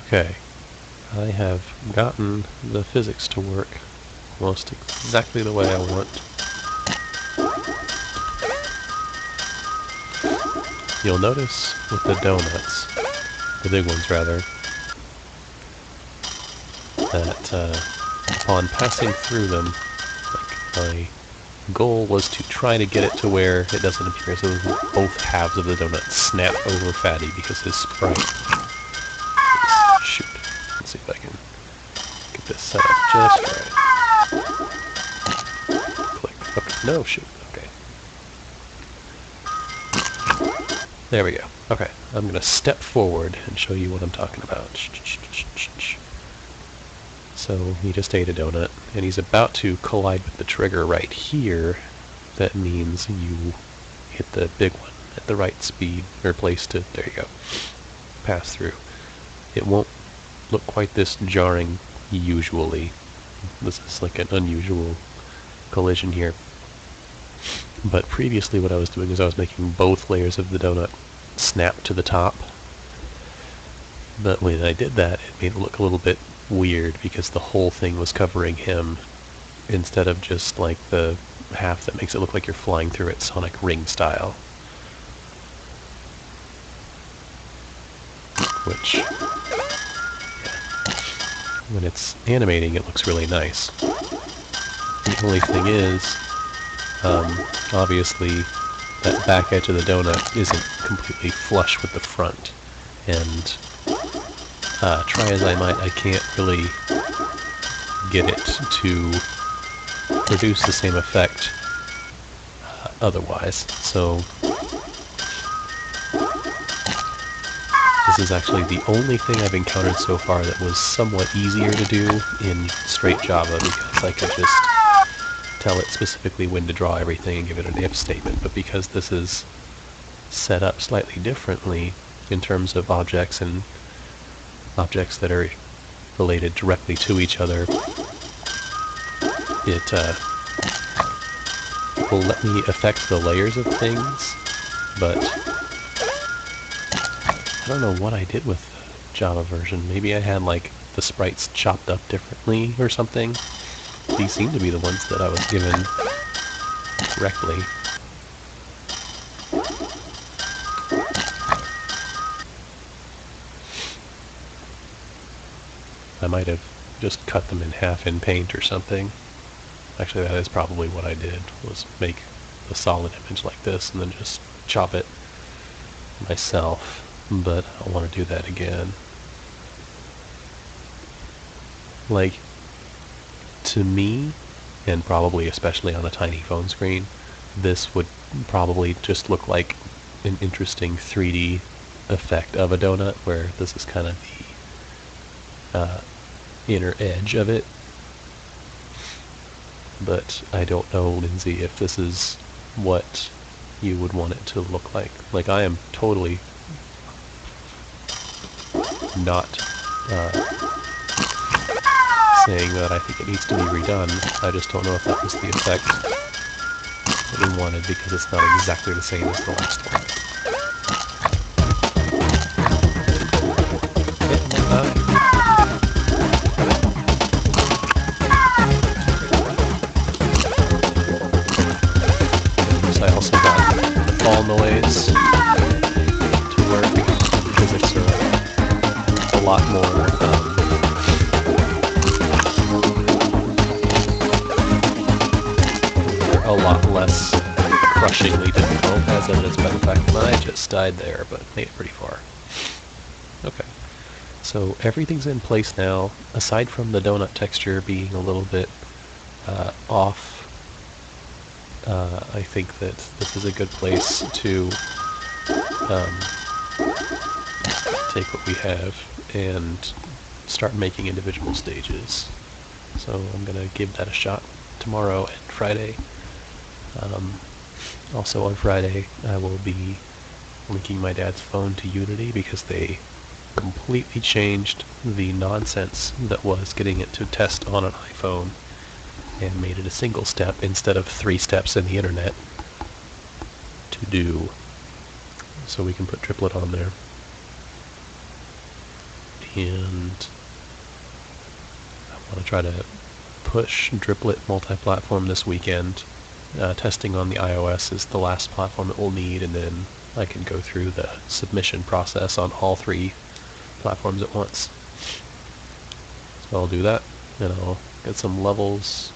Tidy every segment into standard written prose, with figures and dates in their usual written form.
Okay, I have gotten the physics to work almost exactly the way I want. You'll notice with the donuts, the big ones rather, that upon passing through them, like my goal was to try to get it to where it doesn't appear as though both halves of the donut snap over Fatty because his sprite is... Shoot. Let's see if I can get this set up just right. Click. Okay. No, shoot. Okay. There we go. Okay. I'm going to step forward and show you what I'm talking about. So he just ate a donut, and he's about to collide with the trigger right here. That means you hit the big one at the right speed, or place to, there you go, pass through. It won't look quite this jarring usually. This is like an unusual collision here. But previously what I was doing is I was making both layers of the donut snap to the top. But when I did that, it made it look a little bit weird because the whole thing was covering him instead of just like the half that makes it look like you're flying through it Sonic Ring style. Which, yeah, when it's animating it looks really nice. The only thing is, obviously that back edge of the donut isn't completely flush with the front, and try as I might, I can't really get it to produce the same effect otherwise. So this is actually the only thing I've encountered so far that was somewhat easier to do in straight Java, because I could just tell it specifically when to draw everything and give it an if statement. But because this is set up slightly differently in terms of objects and objects that are related directly to each other, it will let me affect the layers of things, but I don't know what I did with the Java version. Maybe I had like the sprites chopped up differently or something. These seem to be the ones that I was given correctly. I might have just cut them in half in Paint or something. Actually, that is probably what I did, was make a solid image like this and then just chop it myself. But I don't want to do that again. Like, to me, and probably especially on a tiny phone screen, this would probably just look like an interesting 3D effect of a donut, where this is kind of the inner edge of it. But I don't know, Lindsay, if this is what you would want it to look like. Like, I am totally not saying that I think it needs to be redone. I just don't know if that was the effect that we wanted, because it's not exactly the same as the last one. I also got the fall noise to work, because it's a lot more a lot less crushingly difficult, as evidenced by the fact that I just died there, but made it pretty far. Okay, so everything's in place now, aside from the donut texture being a little bit off. I think that this is a good place to take what we have and start making individual stages. So I'm going to give that a shot tomorrow and Friday. Also on Friday, I will be linking my dad's phone to Unity, because they completely changed the nonsense that was getting it to test on an iPhone and made it a single step instead of 3 steps in the internet to do. So we can put triplet on there. and I want to try to push Driplet multi-platform this weekend. Testing on the iOS is the last platform it will need, and then I can go through the submission process on all 3 platforms at once. So I'll do that, and I'll get some levels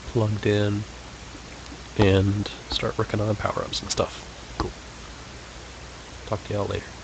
plugged in and start working on power-ups and stuff. Cool. Talk to y'all later.